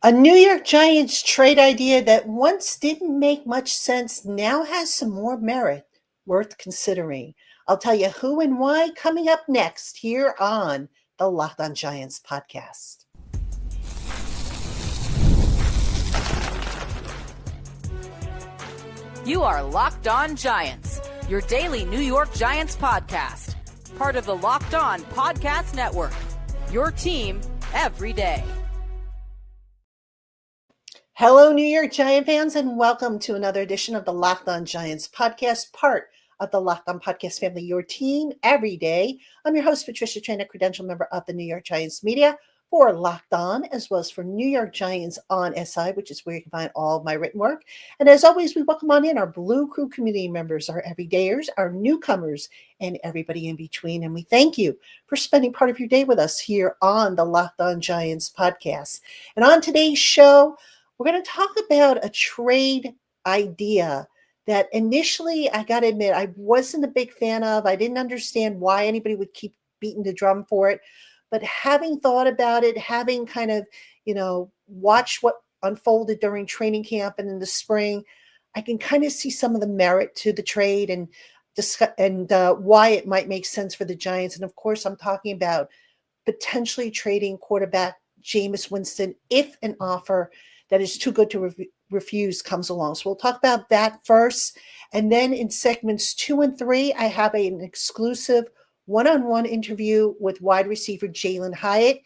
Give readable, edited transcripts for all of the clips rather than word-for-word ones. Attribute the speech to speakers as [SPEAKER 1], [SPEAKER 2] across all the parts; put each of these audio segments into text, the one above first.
[SPEAKER 1] A New York Giants trade idea that once didn't make much sense now has some more merit worth considering. I'll tell you who and why coming up next here on the Locked On Giants podcast.
[SPEAKER 2] You are Locked On Giants, your daily New York Giants podcast, part of the Locked On Podcast Network, your team every day.
[SPEAKER 1] Hello, New York Giant fans, and welcome to another edition of the Locked On Giants podcast, part of the Locked On Podcast family, your team every day. I'm your host, Patricia Traina, credential member of the New York Giants media for Locked On, as well as for New York Giants on SI, which is where you can find all of my written work. And as always, we welcome on in our Blue Crew community members, our everydayers, our newcomers, and everybody in between. And we thank you for spending part of your day with us here on the Locked On Giants podcast. And on today's show, we're going to talk about a trade idea that initially, I got to admit, I wasn't a big fan of. I didn't understand why anybody would keep beating the drum for it. But having thought about it, having kind of, watched what unfolded during training camp and in the spring, I can kind of see some of the merit to the trade and discuss and why it might make sense for the Giants. And of course, I'm talking about potentially trading quarterback Jameis Winston if an offer that is too good to refuse comes along. So we'll talk about that first. And then in segments 2 and 3, I have an exclusive one-on-one interview with wide receiver Jalin Hyatt.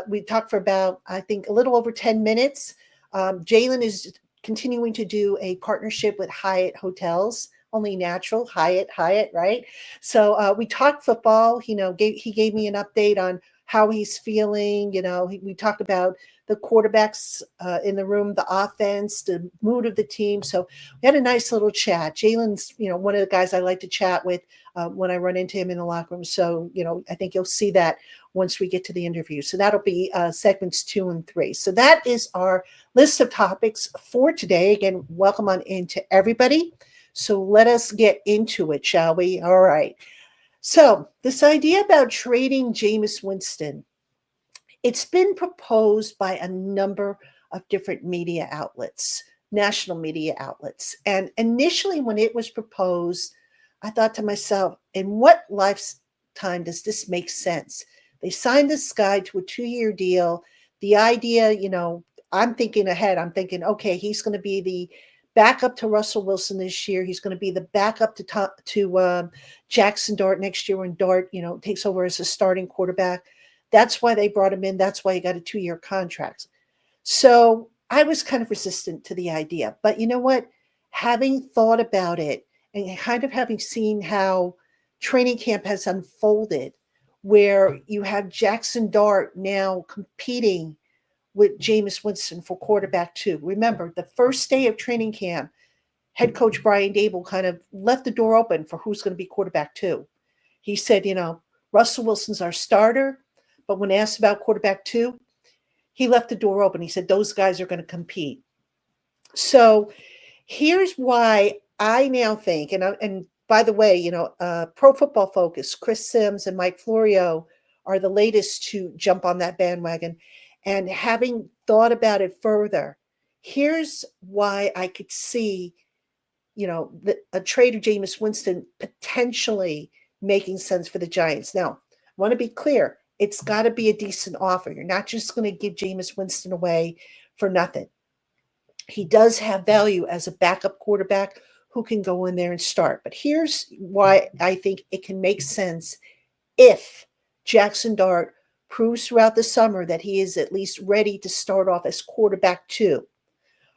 [SPEAKER 1] We talked for about, I think, a little over 10 minutes. Jalen is continuing to do a partnership with Hyatt Hotels. Only natural, Hyatt, right? So we talked football. He gave me an update on how he's feeling. We talked about the quarterbacks in the room, the offense, the mood of the team. So we had a nice little chat. Jalen's, one of the guys I like to chat with when I run into him in the locker room. So, I think you'll see that once we get to the interview. So that'll be segments 2 and 3. So that is our list of topics for today. Again, welcome on into everybody. So let us get into it, shall we? All right. So this idea about trading Jameis Winston, it's been proposed by a number of different media outlets, national media outlets. And initially when it was proposed, I thought to myself, in what lifetime does this make sense? They signed this guy to a 2-year deal. The idea, I'm thinking ahead. I'm thinking, okay, he's going to be the backup to Russell Wilson this year. He's going to be the backup to Jackson Dart next year when Dart, takes over as a starting quarterback. That's why they brought him in. That's why he got a 2-year contract. So I was kind of resistant to the idea. But you know what? Having thought about it and kind of having seen how training camp has unfolded, where you have Jackson Dart now competing with Jameis Winston for quarterback 2. Remember, the first day of training camp, head coach Brian Dable kind of left the door open for who's going to be quarterback 2. He said, Russell Wilson's our starter, but when asked about quarterback 2, he left the door open. He said, those guys are going to compete. So here's why I now think, and by the way, Pro Football Focus, Chris Sims and Mike Florio are the latest to jump on that bandwagon. And having thought about it further, here's why I could see, a trade of Jameis Winston potentially making sense for the Giants. Now, I want to be clear. It's got to be a decent offer. You're not just going to give Jameis Winston away for nothing. He does have value as a backup quarterback who can go in there and start. But here's why I think it can make sense if Jackson Dart proves throughout the summer that he is at least ready to start off as quarterback 2.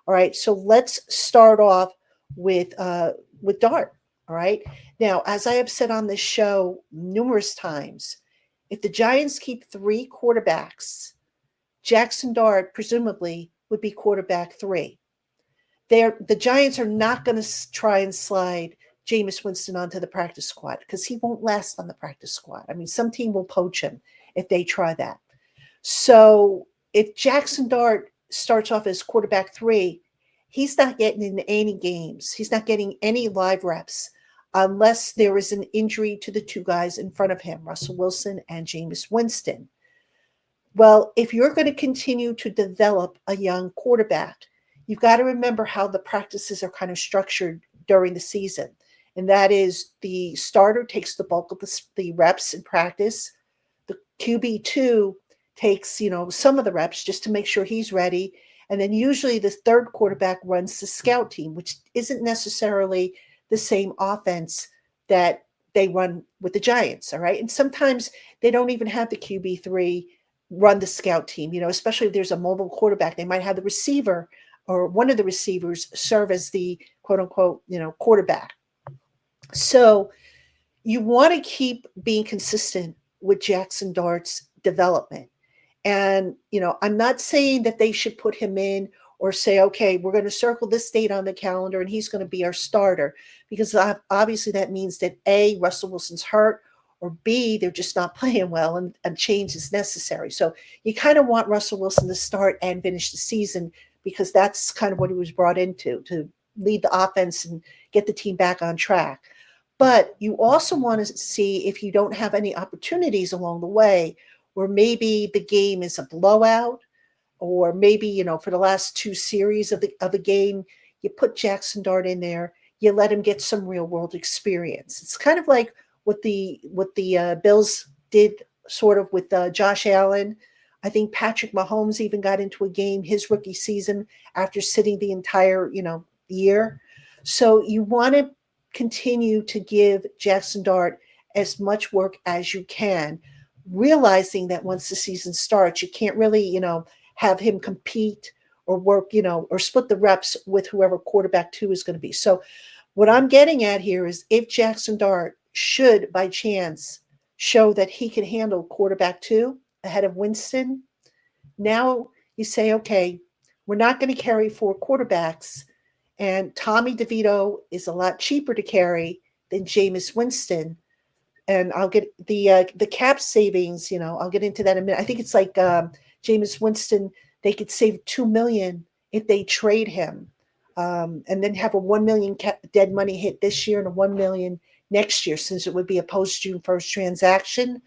[SPEAKER 1] All right, so let's start off with Dart. All right. Now, as I have said on this show numerous times, if the Giants keep 3 quarterbacks, Jackson Dart presumably would be quarterback 3. The Giants are not going to try and slide Jameis Winston onto the practice squad because he won't last on the practice squad. I mean, some team will poach him if they try that. So if Jackson Dart starts off as quarterback 3, he's not getting in any games. He's not getting any live reps unless there is an injury to the 2 guys in front of him, Russell Wilson and Jameis Winston. Well, if you're going to continue to develop a young quarterback, you've got to remember how the practices are kind of structured during the season. And that is the starter takes the bulk of the reps in practice. The QB2 takes, some of the reps just to make sure he's ready. And then usually the third quarterback runs the scout team, which isn't necessarily the same offense that they run with the Giants. All right. And sometimes they don't even have the QB3 run the scout team, especially if there's a mobile quarterback. They might have the receiver or one of the receivers serve as the quote unquote, quarterback. So you want to keep being consistent with Jackson Dart's development. And, I'm not saying that they should put him in or say, okay, we're going to circle this date on the calendar and he's going to be our starter, because obviously that means that A, Russell Wilson's hurt, or B, they're just not playing well and change is necessary. So you kind of want Russell Wilson to start and finish the season, because that's kind of what he was brought into, to lead the offense and get the team back on track. But you also want to see if you don't have any opportunities along the way where maybe the game is a blowout, or maybe, for the last two series of the game, you put Jackson Dart in there, you let him get some real world experience. It's kind of like what the Bills did sort of with Josh Allen. I think Patrick Mahomes even got into a game his rookie season after sitting the entire, year. So you want to continue to give Jackson Dart as much work as you can, realizing that once the season starts, you can't really, have him compete or work, or split the reps with whoever quarterback two is going to be. So what I'm getting at here is, if Jackson Dart should by chance show that he can handle quarterback two ahead of Winston, now you say, okay, we're not going to carry four quarterbacks, and Tommy DeVito is a lot cheaper to carry than Jameis Winston. And I'll get the cap savings, I'll get into that in a minute. I think it's like Jameis Winston, they could save $2 million if they trade him, and then have a $1 million dead money hit this year and a $1 million next year, since it would be a post June 1st transaction.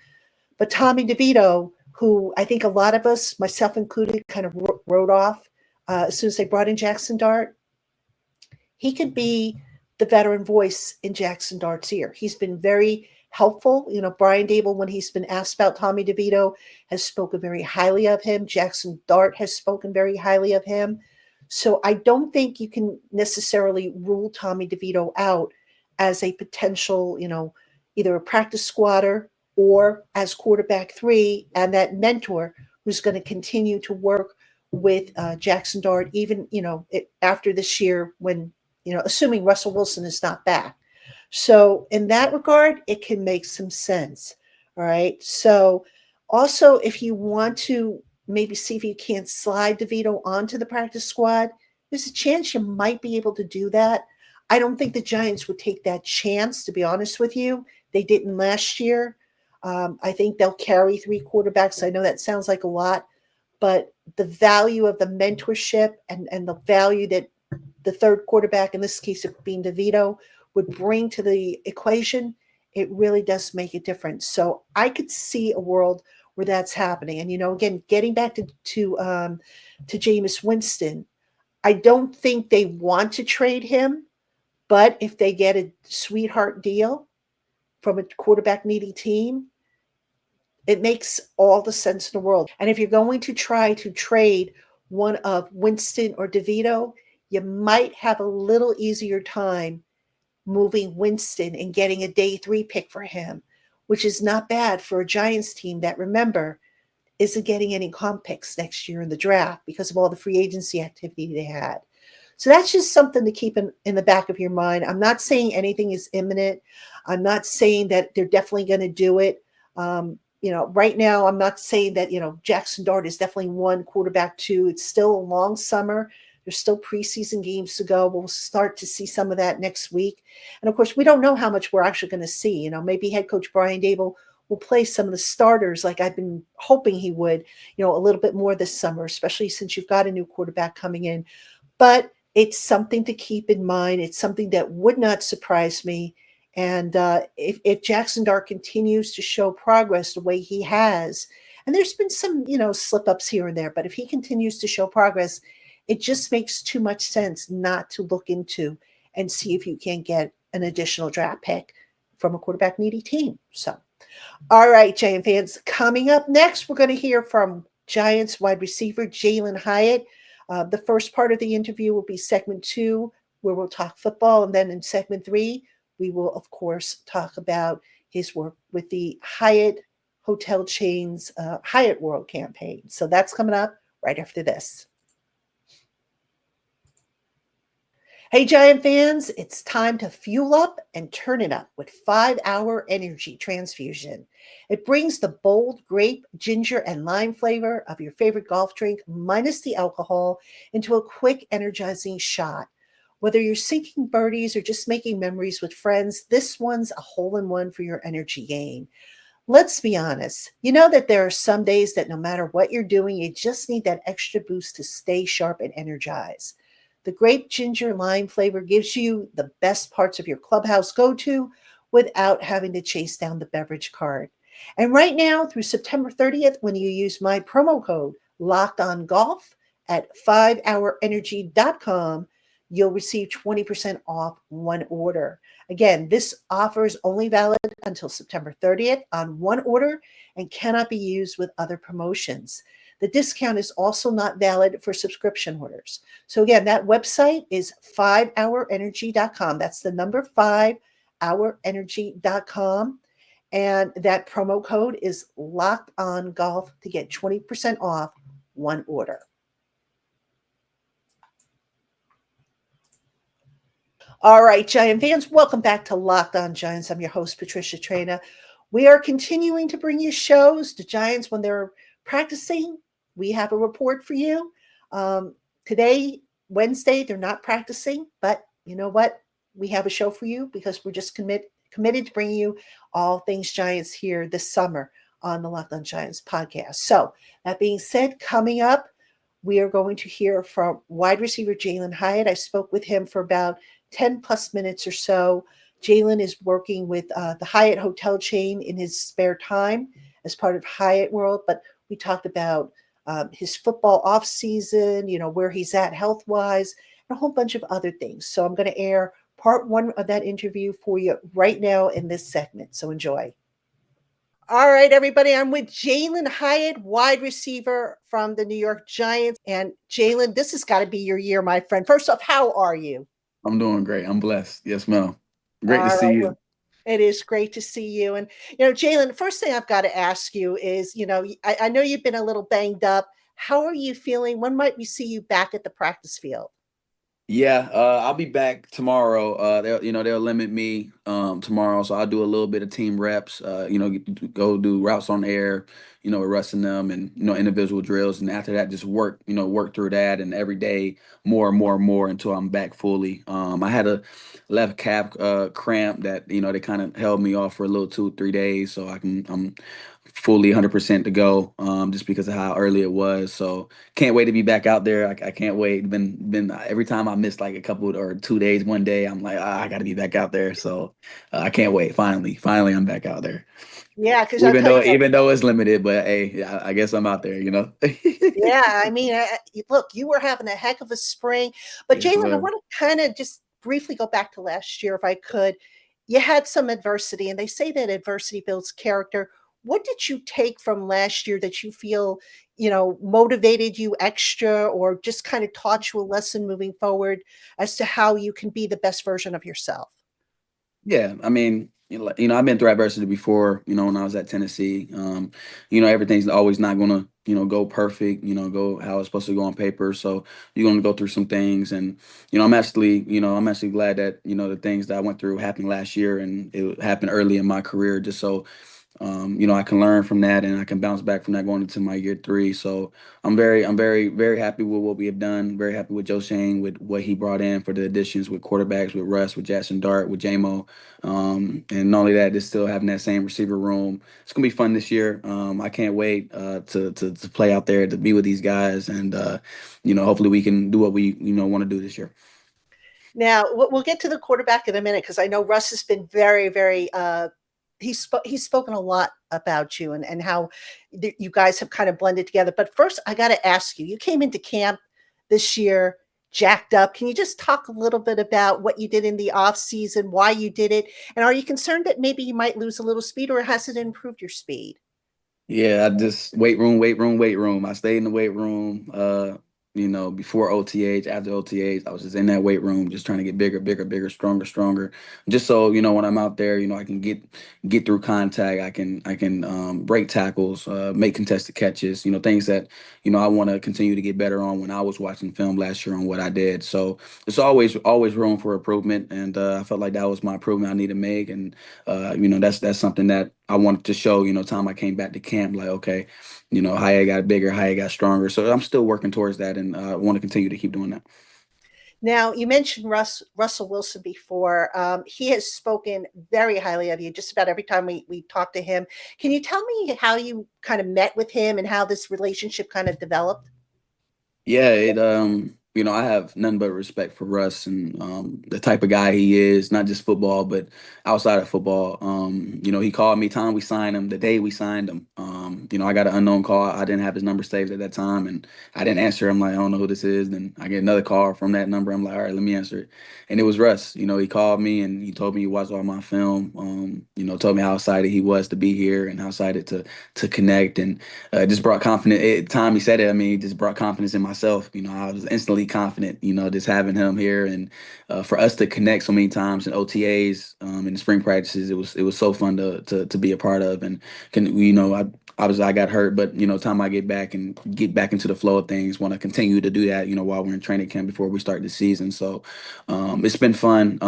[SPEAKER 1] But Tommy DeVito, who I think a lot of us, myself included, kind of wrote off as soon as they brought in Jackson Dart, he could be the veteran voice in Jackson Dart's ear. He's been very helpful. Brian Dable, when he's been asked about Tommy DeVito, has spoken very highly of him. Jackson Dart has spoken very highly of him. So I don't think you can necessarily rule Tommy DeVito out as a potential, either a practice squatter or as quarterback three, and that mentor who's going to continue to work with Jackson Dart, even, after this year when, assuming Russell Wilson is not back. So in that regard, it can make some sense. All right. So also, if you want to maybe see if you can't slide DeVito onto the practice squad, there's a chance you might be able to do that. I don't think the Giants would take that chance, to be honest with you. They didn't last year. I think they'll carry three quarterbacks. I know that sounds like a lot, but the value of the mentorship and the value that the third quarterback, in this case it being DeVito, would bring to the equation, it really does make a difference. So I could see a world where that's happening. And, again, getting back to Jameis Winston, I don't think they want to trade him, but if they get a sweetheart deal from a quarterback needy team, it makes all the sense in the world. And if you're going to try to trade one of Winston or DeVito, you might have a little easier time moving Winston and getting a day 3 pick for him, which is not bad for a Giants team that, remember, isn't getting any comp picks next year in the draft because of all the free agency activity they had. So that's just something to keep in the back of your mind. I'm not saying anything is imminent. I'm not saying that they're definitely going to do it. Right now, I'm not saying that, Jackson Dart is definitely one, quarterback two. It's still a long summer. There's still preseason games to go. We'll start to see some of that next week. And of course, we don't know how much we're actually going to see. Maybe head coach Brian Dable will play some of the starters like I've been hoping he would, a little bit more this summer, especially since you've got a new quarterback coming in. But it's something to keep in mind. It's something that would not surprise me. And if Jackson Dart continues to show progress the way he has, And there's been some, slip ups here and there, but if he continues to show progress, it just makes too much sense not to look into and see if you can get an additional draft pick from a quarterback needy team. So, all right, Giant fans, coming up next, we're going to hear from Giants wide receiver Jalin Hyatt. The first part of the interview will be segment 2, where we'll talk football. And then in segment 3, we will, of course, talk about his work with the Hyatt hotel chain's Hyatt World campaign. So that's coming up right after this. Hey, Giant fans, it's time to fuel up and turn it up with 5-Hour Energy Transfusion. It brings the bold grape, ginger, and lime flavor of your favorite golf drink, minus the alcohol, into a quick, energizing shot. Whether you're sinking birdies or just making memories with friends, this one's a hole-in-one for your energy game. Let's be honest. You know that there are some days that no matter what you're doing, you just need that extra boost to stay sharp and energized. The grape ginger lime flavor gives you the best parts of your clubhouse go to without having to chase down the beverage cart. And right now, through September 30th, when you use my promo code Locked On Golf at 5hourenergy.com, you'll receive 20% off one order. Again, this offer is only valid until September 30th on one order and cannot be used with other promotions. The discount is also not valid for subscription orders. So again, that website is 5hourenergy.com. That's the number 5hourenergy.com. And that promo code is Locked On Golf to get 20% off one order. All right, Giant fans, welcome back to Locked On Giants. I'm your host, Patricia Traina. We are continuing to bring you shows. The Giants, when they're practicing, we have a report for you. Today, Wednesday, they're not practicing, but you know what? We have a show for you because we're just committed to bringing you all things Giants here this summer on the Locked On Giants podcast. So that being said, coming up, we are going to hear from wide receiver Jalin Hyatt. I spoke with him for about 10 plus minutes or so. Jalen is working with the Hyatt hotel chain in his spare time as part of Hyatt World, but we talked about his football offseason, where he's at health-wise, and a whole bunch of other things. So I'm going to air part 1 of that interview for you right now in this segment. So enjoy. All right, everybody, I'm with Jalin Hyatt, wide receiver from the New York Giants. And Jalen, this has got to be your year, my friend. First off, how are you?
[SPEAKER 3] I'm doing great. I'm blessed. Yes, ma'am. Great to
[SPEAKER 1] All
[SPEAKER 3] see
[SPEAKER 1] right,
[SPEAKER 3] you.
[SPEAKER 1] well, it is great to see you. And, Jalen, the first thing I've got to ask you is, I know you've been a little banged up. How are you feeling? When might we see you back at the practice field?
[SPEAKER 3] Yeah, I'll be back tomorrow. They'll limit me tomorrow, so I'll do a little bit of team reps. Go do routes on air, with Russ and them, and individual drills, and after that, just work through that, and every day more and more and more until I'm back fully. I had a left calf cramp that they kind of held me off for a little 2-3 days, so I'm fully 100% to go, just because of how early it was. So can't wait to be back out there. I can't wait. Been every time I miss like a couple or 2 days, one day, I'm like, I got to be back out there. So I can't wait. Finally, I'm back out there.
[SPEAKER 1] Yeah, because I'll
[SPEAKER 3] Even
[SPEAKER 1] tell
[SPEAKER 3] though
[SPEAKER 1] you.
[SPEAKER 3] even though it's limited, but hey, I guess I'm out there.
[SPEAKER 1] Yeah, I mean, look, you were having a heck of a spring. But
[SPEAKER 3] Yes,
[SPEAKER 1] Jalen, I
[SPEAKER 3] well.
[SPEAKER 1] want to kind of just briefly go back to last year, if I could. You had some adversity, and they say that adversity builds character. What did you take from last year that you feel, motivated you extra or just kind of taught you a lesson moving forward as to how you can be the best version of yourself?
[SPEAKER 3] Yeah, I mean, I've been through adversity before, when I was at Tennessee. Everything's always not gonna, go perfect, go how it's supposed to go on paper. So you're gonna go through some things, and I'm actually glad that the things that I went through happened last year, and it happened early in my career, just so I can learn from that, and I can bounce back from that going into my year 3. So I'm very, very happy with what we have done. Very happy with Joe Shane, with what he brought in for the additions with quarterbacks, with Russ, with Jackson Dart, with JMO. And not only that, just still having that same receiver room. It's gonna be fun this year. I can't wait to play out there, to be with these guys, and hopefully we can do what we want to do this year.
[SPEAKER 1] Now, we'll get to the quarterback in a minute because I know Russ has been very, very he's spoken a lot about you and how you guys have kind of blended together. But first, I got to ask you. You came into camp this year jacked up. Can you just talk a little bit about what you did in the off season, why you did it, and are you concerned that maybe you might lose a little speed, or has it improved your speed?
[SPEAKER 3] Yeah, I just weight room, weight room, weight room. I stayed in the weight room, before OTH, after OTH. I was just in that weight room, just trying to get bigger, bigger, bigger, stronger, stronger. Just so, when I'm out there, I can get through contact. I can break tackles, make contested catches, things that, I want to continue to get better on when I was watching film last year on what I did. So it's always room for improvement. And I felt like that was my improvement I need to make. And that's something that I wanted to show, time I came back to camp, like, okay, Hyatt got bigger, Hyatt got stronger. So I'm still working towards that, and I want to continue to keep doing that.
[SPEAKER 1] Now, you mentioned Russell Wilson before. He has spoken very highly of you just about every time we talk to him. Can you tell me how you kind of met with him and how this relationship kind of developed?
[SPEAKER 3] Yeah, I have none but respect for Russ and the type of guy he is, not just football, but outside of football. He called me time we signed him, the day we signed him. I got an unknown call. I didn't have his number saved at that time and I didn't answer. I'm like, I don't know who this is. Then I get another call from that number. I'm like, all right, let me answer it. And it was Russ. He called me and he told me he watched all my film. Told me how excited he was to be here and how excited to connect and just brought confidence. Time he said it, I mean, it just brought confidence in myself. I was instantly confident. Just having him here and for us to connect so many times in OTAs, in the spring practices, it was so fun to be a part of. And obviously I got hurt, but time I get back and get back into the flow of things, want to continue to do that. While we're in training camp before we start the season. So it's been fun.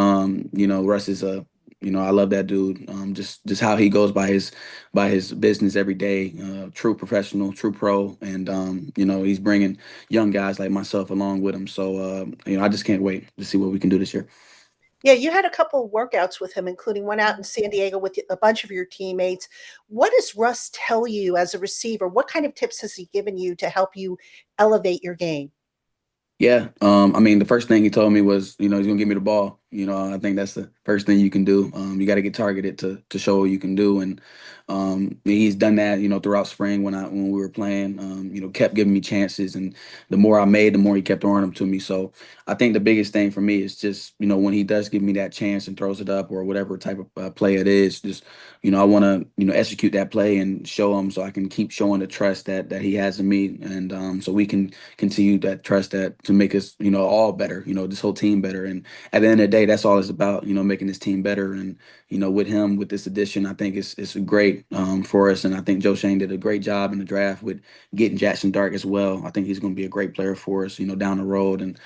[SPEAKER 3] Russ is a I love that dude. Just how he goes by his business every day. True professional, true pro, and he's bringing young guys like myself along with him. So I just can't wait to see what we can do this year.
[SPEAKER 1] Yeah, you had a couple of workouts with him, including one out in San Diego with a bunch of your teammates. What does Russ tell you as a receiver? What kind of tips has he given you to help you elevate your game?
[SPEAKER 3] Yeah, I mean, the first thing he told me was, he's gonna give me the ball. I think that's the first thing you can do. You got to get targeted to show what you can do, and he's done that, throughout spring when we were playing. Kept giving me chances, and the more I made, the more he kept throwing them to me. So I think the biggest thing for me is just, when he does give me that chance and throws it up or whatever type of play it is, just, I want to, execute that play and show him so I can keep showing the trust that he has in me, and so we can continue that trust that to make us, all better, this whole team better. And at the end of the day, that's all it's about, making this team better. And, with him, with this addition, I think it's great for us. And I think Joe Shane did a great job in the draft with getting Jackson Dark as well. I think he's going to be a great player for us, down the road. And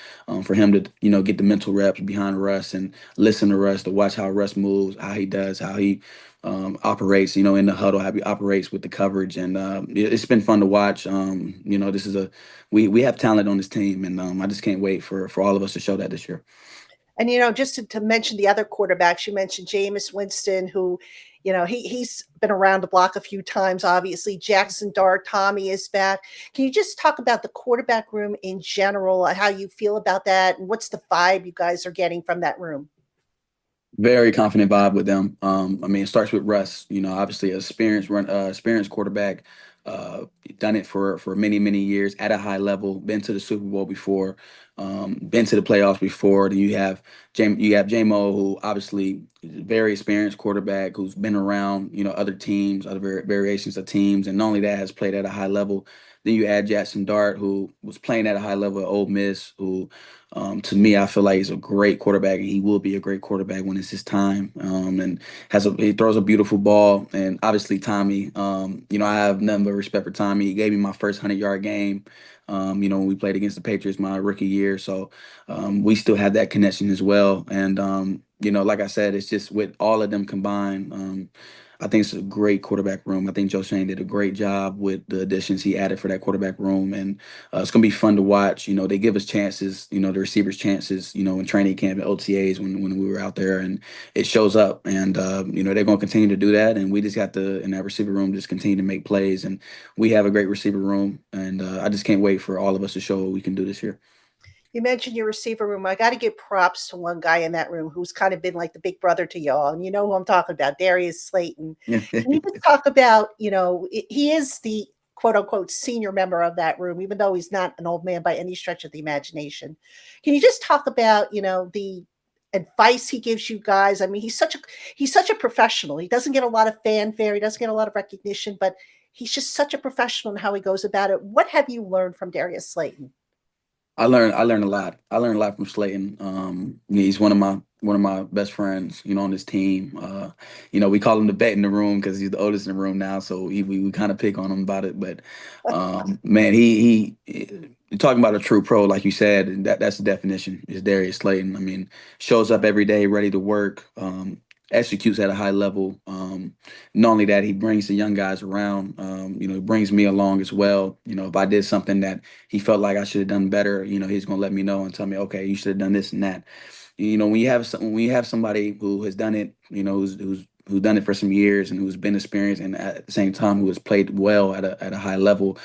[SPEAKER 3] for him to, get the mental reps behind Russ and listen to Russ, to watch how Russ moves, how he does, how he operates, in the huddle, how he operates with the coverage. And it's been fun to watch. This is we have talent on this team, and I just can't wait for all of us to show that this year.
[SPEAKER 1] And just to mention the other quarterbacks, you mentioned Jameis Winston, who, he's been around the block a few times. Obviously, Jackson Dart, Tommy is back. Can you just talk about the quarterback room in general, how you feel about that, and what's the vibe you guys are getting from that room?
[SPEAKER 3] Very confident vibe with them. I mean, it starts with Russ. Obviously, experienced quarterback. Done it for many many years at a high level. Been to the Super Bowl before. Been to the playoffs before. Then you have JMO, who obviously is a very experienced quarterback who's been around other teams, other variations of teams, and not only that has played at a high level. Then you add Jackson Dart, who was playing at a high level at Ole Miss, who to me, I feel like he's a great quarterback, and he will be a great quarterback when it's his time. And he throws a beautiful ball, and obviously Tommy. I have nothing but respect for Tommy. He gave me my first 100-yard game. When we played against the Patriots my rookie year, so we still have that connection as well. And like I said, it's just with all of them combined. I think it's a great quarterback room. I think Joe Shane did a great job with the additions he added for that quarterback room, and it's going to be fun to watch. They give us chances, the receivers chances, in training camp and OTAs when we were out there, and it shows up. And they're going to continue to do that, and we just got to in that receiver room just continue to make plays, and we have a great receiver room, and I just can't wait for all of us to show what we can do this year.
[SPEAKER 1] You mentioned your receiver room. I got to give props to one guy in that room who's kind of been like the big brother to y'all. And you know who I'm talking about, Darius Slayton. Can you just talk about, he is the quote unquote senior member of that room, even though he's not an old man by any stretch of the imagination. Can you just talk about, the advice he gives you guys? I mean, he's such a professional. He doesn't get a lot of fanfare, he doesn't get a lot of recognition, but he's just such a professional in how he goes about it. What have you learned from Darius Slayton?
[SPEAKER 3] I learned a lot. I learned a lot from Slayton. Yeah, he's one of my best friends, on this team. We call him the vet in the room because he's the oldest in the room now, so we kind of pick on him about it. But man, you're talking about a true pro, like you said, and that's the definition is Darius Slayton. I mean, shows up every day, ready to work. Executes at a high level. Not only that, he brings the young guys around. He brings me along as well. If I did something that he felt like I should have done better, he's gonna let me know and tell me, okay, you should have done this and that. When you have somebody who has done it, who's done it for some years and who's been experienced and at the same time who has played well at a high level,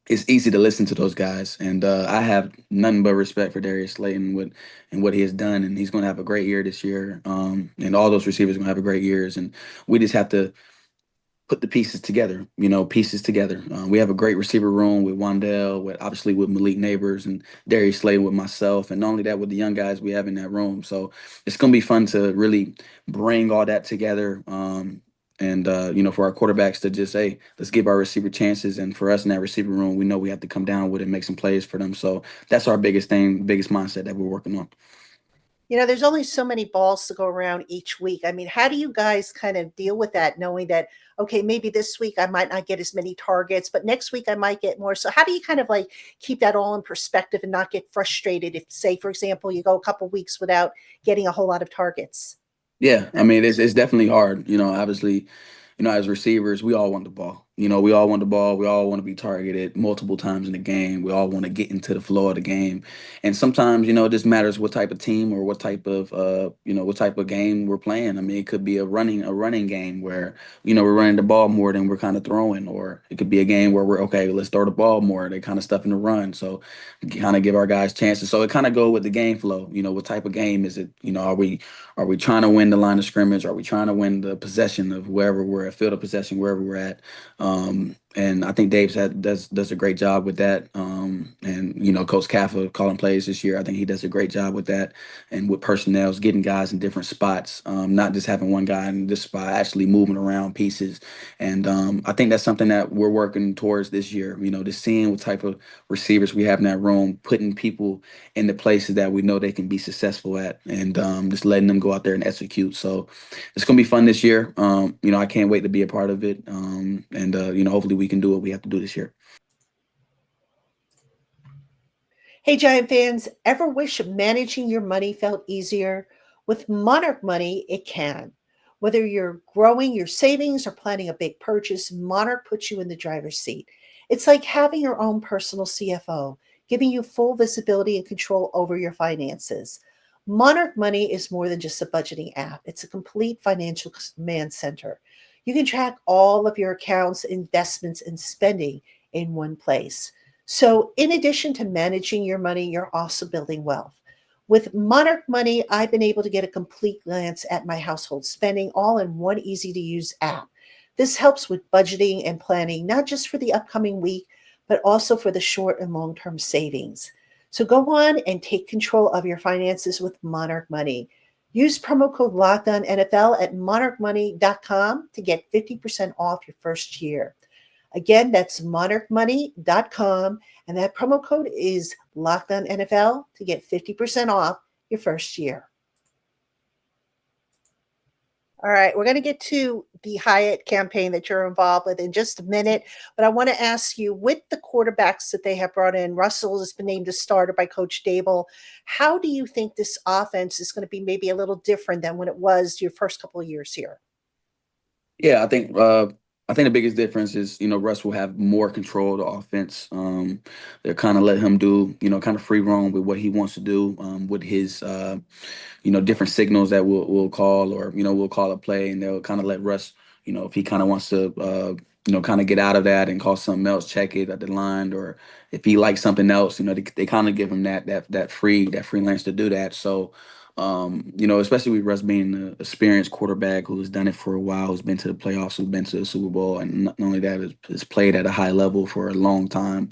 [SPEAKER 3] it's easy to listen to those guys. And I have nothing but respect for Darius Slayton and what he has done, and he's going to have a great year this year. And all those receivers are going to have a great years, and we just have to put the pieces together, pieces together. We have a great receiver room with Wandell, with obviously with Malik Neighbors and Darius Slayton with myself, and not only that with the young guys we have in that room. So it's going to be fun to really bring all that together. And for our quarterbacks to just say, let's give our receiver chances, and for us in that receiver room, we know we have to come down with it and make some plays for them. So that's our biggest thing, biggest mindset that we're working on.
[SPEAKER 1] There's only so many balls to go around each week. I mean, how do you guys kind of deal with that, knowing that, okay, maybe this week I might not get as many targets, but next week I might get more? So how do you kind of like keep that all in perspective and not get frustrated if, say, for example, you go a couple weeks without getting a whole lot of targets?
[SPEAKER 3] Yeah, I mean it's definitely hard. Obviously, as receivers, we all want the ball. We all want the ball. We all want to be targeted multiple times in the game. We all want to get into the flow of the game. And sometimes, it just matters what type of team or what type of game we're playing. I mean, it could be a running game where, we're running the ball more than we're kind of throwing, or it could be a game where we're okay, let's throw the ball more. They kind of stuff in the run. So kind of give our guys chances. So it kind of go with the game flow. What type of game is it? Are we trying to win the line of scrimmage? Are we trying to win the possession of wherever we're at, field of possession, wherever we're at? And I think does a great job with that. And Coach Kaffa calling plays this year, I think he does a great job with that. And with personnel, getting guys in different spots, not just having one guy in this spot, actually moving around pieces. And I think that's something that we're working towards this year. Just seeing what type of receivers we have in that room, putting people in the places that we know they can be successful at, and just letting them go out there and execute. So it's gonna be fun this year. I can't wait to be a part of it. And hopefully we can do what we have to do this year.
[SPEAKER 1] Hey, Giant fans, ever wish managing your money felt easier? With Monarch Money, it can. Whether you're growing your savings or planning a big purchase, Monarch puts you in the driver's seat. It's like having your own personal CFO, giving you full visibility and control over your finances. Monarch Money is more than just a budgeting app, it's a complete financial command center. You can track all of your accounts, investments, and spending in one place. So, in addition to managing your money, you're also building wealth. With Monarch Money, I've been able to get a complete glance at my household spending all in one easy to use app. This helps with budgeting and planning, not just for the upcoming week, but also for the short and long term savings. So, go on and take control of your finances with Monarch Money. Use promo code LOCKEDON NFL at monarchmoney.com to get 50% off your first year. Again, that's monarchmoney.com, and that promo code is Locked On NFL to get 50% off your first year. All right, we're going to get to the Hyatt campaign that you're involved with in just a minute, but I want to ask you, with the quarterbacks that they have brought in, Russell has been named a starter by Coach Dable. How do you think this offense is going to be maybe a little different than when it was your first couple of years here?
[SPEAKER 3] Yeah, I think the biggest difference is, Russ will have more control of the offense. They'll kind of let him do, kind of free roam with what he wants to do, with his different signals that we'll call, or we'll call a play, and they'll kind of let Russ, if he kind of wants to kind of get out of that and call something else, check it at the line, or if he likes something else, they kind of give him that freelance to do that. So, especially with Russ being an experienced quarterback who has done it for a while, who's been to the playoffs, who's been to the Super Bowl, and not only that, has played at a high level for a long time.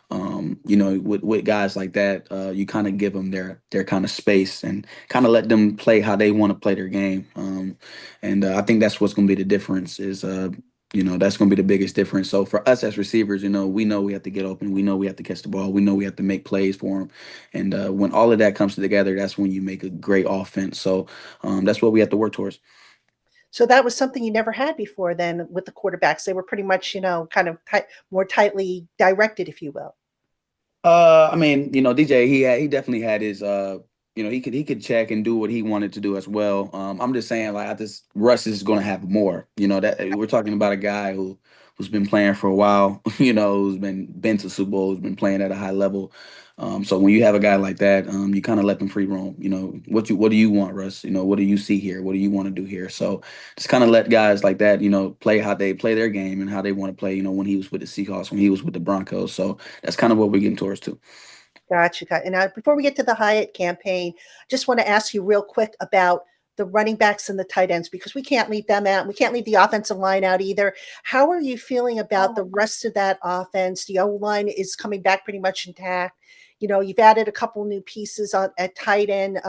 [SPEAKER 3] With guys like that, you kind of give them their kind of space and kind of let them play how they want to play their game. And I think that's what's going to be the difference is that's going to be the biggest difference. So for us as receivers, we know we have to get open. We know we have to catch the ball. We know we have to make plays for them. And when all of that comes together, that's when you make a great offense. So that's what we have to work towards.
[SPEAKER 1] So that was something you never had before then with the quarterbacks. They were pretty much, kind of more tightly directed, if you will.
[SPEAKER 3] I mean, DJ, he definitely had his he could check and do what he wanted to do as well. I'm just saying, like, Russ is going to have more. That we're talking about a guy who's been playing for a while. Who's been to Super Bowl, who's been playing at a high level. So when you have a guy like that, you kind of let them free roam. What do you want, Russ? What do you see here? What do you want to do here? So just kind of let guys like that, play how they play their game and how they want to play. When he was with the Seahawks, when he was with the Broncos. So that's kind of what we're getting towards too.
[SPEAKER 1] Gotcha. And now, before we get to the Hyatt campaign, just want to ask you real quick about the running backs and the tight ends, because we can't leave them out. We can't leave the offensive line out either. How are you feeling about the rest of that offense? The O-line is coming back pretty much intact. You've added a couple new pieces at tight end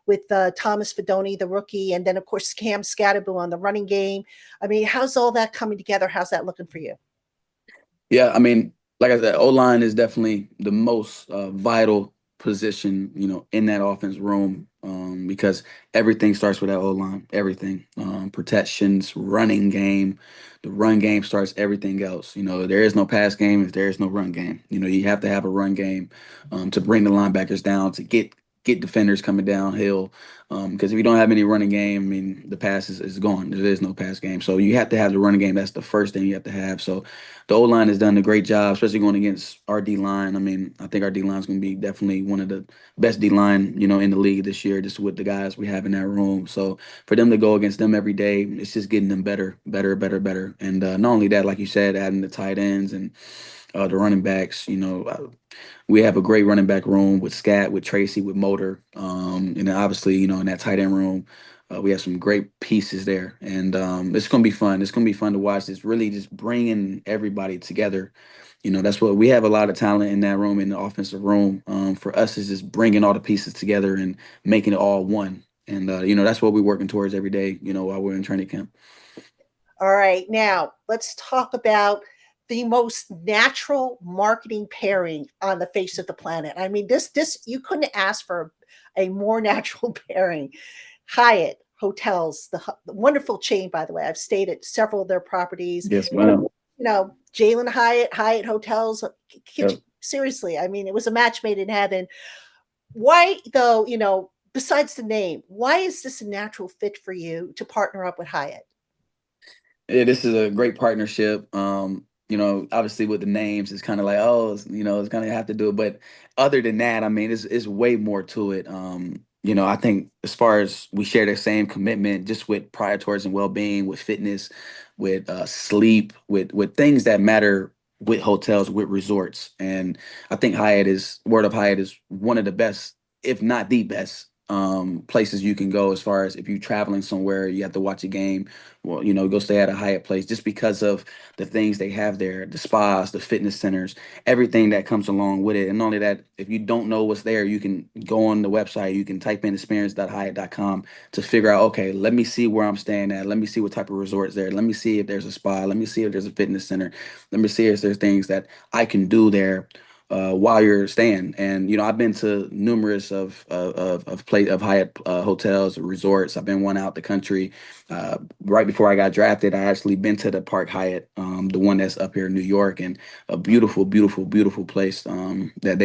[SPEAKER 1] with Thomas Fidone, the rookie, and then, of course, Cam Scatterbo on the running game. I mean, how's all that coming together? How's that looking for you?
[SPEAKER 3] Yeah, I mean, like I said, O-line is definitely the most vital position, in that offense room, because everything starts with that O-line. Everything, protections, running game. The run game starts everything else. There is no pass game if there is no run game. You have to have a run game to bring the linebackers down, to get defenders coming downhill. Because if you don't have any running game, I mean, the pass is gone. There is no pass game. So you have to have the running game. That's the first thing you have to have. So the O line has done a great job, especially going against our D line. I mean, I think our D line is going to be definitely one of the best D line, in the league this year, just with the guys we have in that room. So for them to go against them every day, it's just getting them better, better, better, better. And not only that, like you said, adding the tight ends and the running backs, we have a great running back room with Scat, with Tracy, with Motor, and then obviously, in that tight end room, we have some great pieces there, and it's gonna be fun. It's gonna be fun to watch. It's really just bringing everybody together. That's what we have, a lot of talent in that room, in the offensive room. For us, is just bringing all the pieces together and making it all one. And that's what we're working towards every day. While we're in training camp.
[SPEAKER 1] All right. Now, let's talk about the most natural marketing pairing on the face of the planet. I mean, this you couldn't ask for a more natural pairing. Hyatt Hotels, the wonderful chain, by the way. I've stayed at several of their properties.
[SPEAKER 3] Yes, ma'am.
[SPEAKER 1] Jalen Hyatt, Hyatt Hotels.
[SPEAKER 3] Yep.
[SPEAKER 1] Seriously, I mean, it was a match made in heaven. Why, though, besides the name, why is this a natural fit for you to partner up with Hyatt?
[SPEAKER 3] Yeah, this is a great partnership. Obviously with the names, it's kind of like, oh, it's kind of have to do it. But other than that, I mean, it's way more to it. I think as far as we share the same commitment, just with prior towards and well-being, with fitness, with sleep, with things that matter, with hotels, with resorts. And I think Word of Hyatt is one of the best, if not the best, places you can go, as far as if you're traveling somewhere, you have to watch a game. Well, go stay at a Hyatt place, just because of the things they have there, the spas, the fitness centers, everything that comes along with it. And not only that, if you don't know what's there, you can go on the website, you can type in experience.hyatt.com to figure out, okay, let me see where I'm staying at. Let me see what type of resorts there. Let me see if there's a spa. Let me see if there's a fitness center. Let me see if there's things that I can do there while you're staying. And I've been to numerous of Hyatt hotels, resorts. I've been one out the country. Right before I got drafted, I actually been to the Park Hyatt, the one that's up here in New York, and a beautiful, beautiful, beautiful place that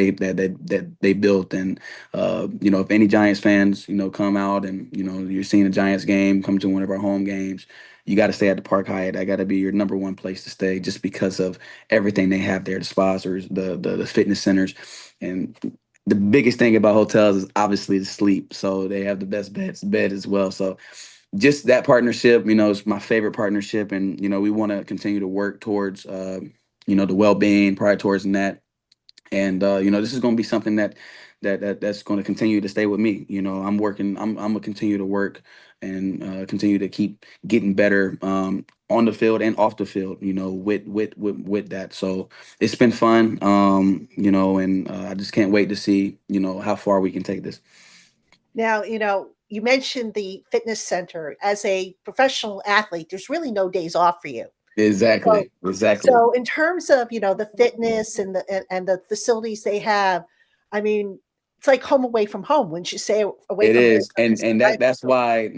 [SPEAKER 3] they built. And if any Giants fans come out and you're seeing a Giants game, come to one of our home games, you got to stay at the Park Hyatt. That got to be your number one place to stay, just because of everything they have there, the spas, or the fitness centers. And the biggest thing about hotels is obviously the sleep. So they have the bed as well. So just that partnership, is my favorite partnership, and we want to continue to work towards, the well-being, prior towards that, and this is going to be something that's going to continue to stay with me. I'm working. I'm gonna continue to work and continue to keep getting better on the field and off the field. With that. So it's been fun. And I just can't wait to see how far we can take this.
[SPEAKER 1] Now, you mentioned the fitness center. As a professional athlete, there's really no days off for you. So,
[SPEAKER 3] Exactly.
[SPEAKER 1] so in terms of, the fitness and the facilities they have, I mean, it's like home away from home. Wouldn't you say away
[SPEAKER 3] It
[SPEAKER 1] from home?
[SPEAKER 3] is, and
[SPEAKER 1] Is the right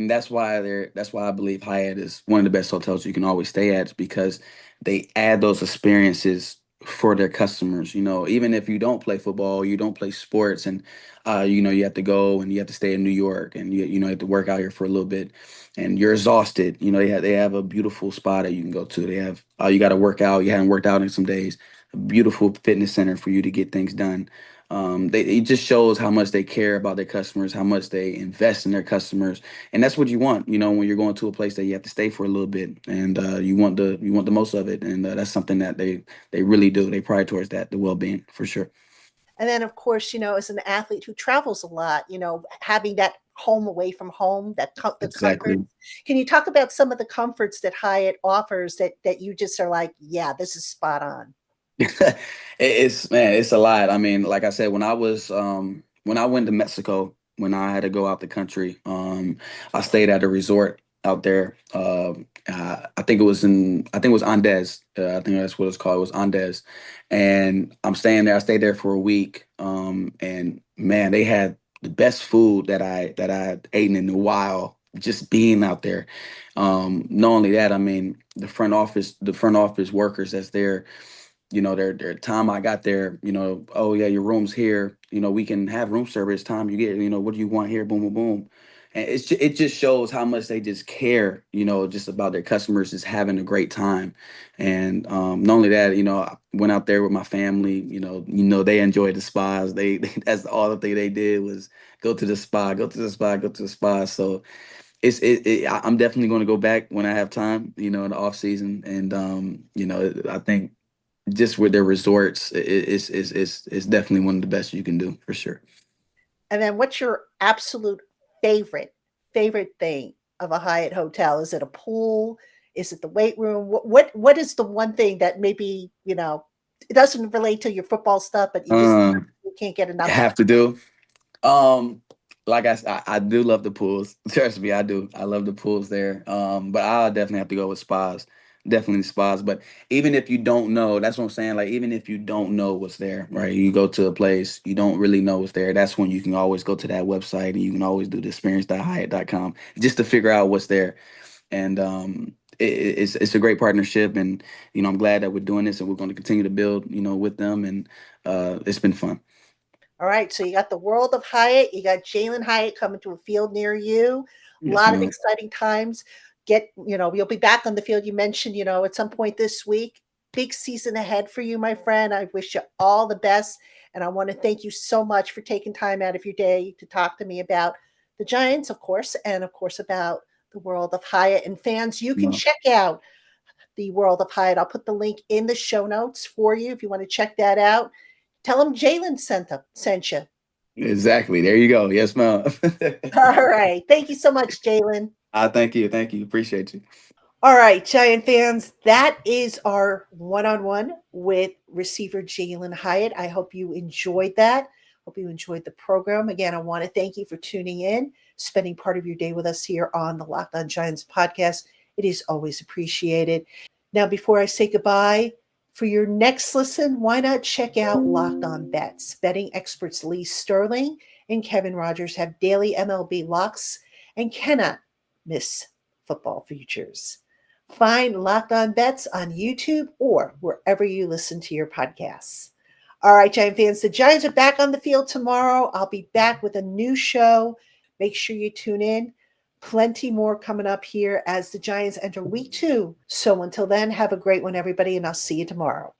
[SPEAKER 3] that's why I believe Hyatt is one of the best hotels you can always stay at, because they add those experiences for their customers. Even if you don't play football, you don't play sports, and you have to go and you have to stay in New York, and you have to work out here for a little bit, and you're exhausted. They have a beautiful spot that you can go to. They have you got to work out. You haven't worked out in some days. A beautiful fitness center for you to get things done. It just shows how much they care about their customers, how much they invest in their customers, and that's what you want. When you're going to a place that you have to stay for a little bit, and you want the most of it, and that's something that they really do. They pride towards that, the well being, for sure.
[SPEAKER 1] And then, of course, as an athlete who travels a lot, having that home away from home, the comforts.
[SPEAKER 3] Exactly.
[SPEAKER 1] Can you talk about some of the comforts that Hyatt offers that you just are like, yeah, this is spot on?
[SPEAKER 3] It's, man, it's a lot. I mean, like I said, when I went to Mexico, when I had to go out the country, I stayed at a resort out there. I think it was Andes. I think that's what it's called. It was Andes, and I'm staying there. I stayed there for a week. And man, they had the best food that I had eaten in a while. Just being out there. Not only that, I mean, the front office workers that's there, their time I got there, oh yeah, your room's here, we can have room service time you get, what do you want here, boom, boom, boom. And it just shows how much they just care, just about their customers, just having a great time. And not only that, I went out there with my family, they enjoyed the spas. That's all the thing they did was go to the spa, go to the spa, go to the spa. So I'm definitely going to go back when I have time, in the off season. And I think just with their resorts, it's definitely one of the best you can do, for sure.
[SPEAKER 1] And then what's your absolute favorite thing of a Hyatt hotel? Is it a pool? Is it the weight room? What is the one thing that maybe, it doesn't relate to your football stuff, but
[SPEAKER 3] Um,
[SPEAKER 1] you can't get enough of?
[SPEAKER 3] have to do. Um, like I do love the pools. Trust me, I do. I love the pools there. But I'll definitely have to go with spas. Definitely spas. But even if you don't know, that's what I'm saying. Like, even if you don't know what's there, right? You go to a place, you don't really know what's there. That's when you can always go to that website, and you can always do the experience.hyatt.com just to figure out what's there. And it's a great partnership, and I'm glad that we're doing this, and we're going to continue to build, with them, and it's been fun.
[SPEAKER 1] All right, so you got the world of Hyatt, you got Jalin Hyatt coming to a field near you. A
[SPEAKER 3] Yes,
[SPEAKER 1] lot of
[SPEAKER 3] ma'am.
[SPEAKER 1] exciting times. You'll be back on the field. You mentioned, at some point this week. Big season ahead for you, my friend. I wish you all the best. And I want to thank you so much for taking time out of your day to talk to me about the Giants, of course, and of course about the world of Hyatt. And fans, you can
[SPEAKER 3] Well,
[SPEAKER 1] check out the world of Hyatt. I'll put the link in the show notes for you if you want to check that out. Tell them Jalen sent you.
[SPEAKER 3] exactly. There you go. Yes, ma'am.
[SPEAKER 1] All right. Thank you so much, Jalen.
[SPEAKER 3] Thank you. Thank you. Appreciate you.
[SPEAKER 1] All right, Giant fans, that is our one on one with receiver Jalen Hyatt. I hope you enjoyed that. Hope you enjoyed the program. Again, I want to thank you for tuning in, spending part of your day with us here on the Locked On Giants podcast. It is always appreciated. Now, before I say goodbye, for your next listen, why not check out Locked On Bets? Betting experts Lee Sterling and Kevin Rodgers have daily MLB locks and cannot miss football futures. Find Locked On Bets on YouTube or wherever you listen to your podcasts. All right, Giant fans, the Giants are back on the field tomorrow. I'll be back with a new show. Make sure you tune in. Plenty more coming up here as the Giants enter week 2. So until then, have a great one, everybody, and I'll see you tomorrow.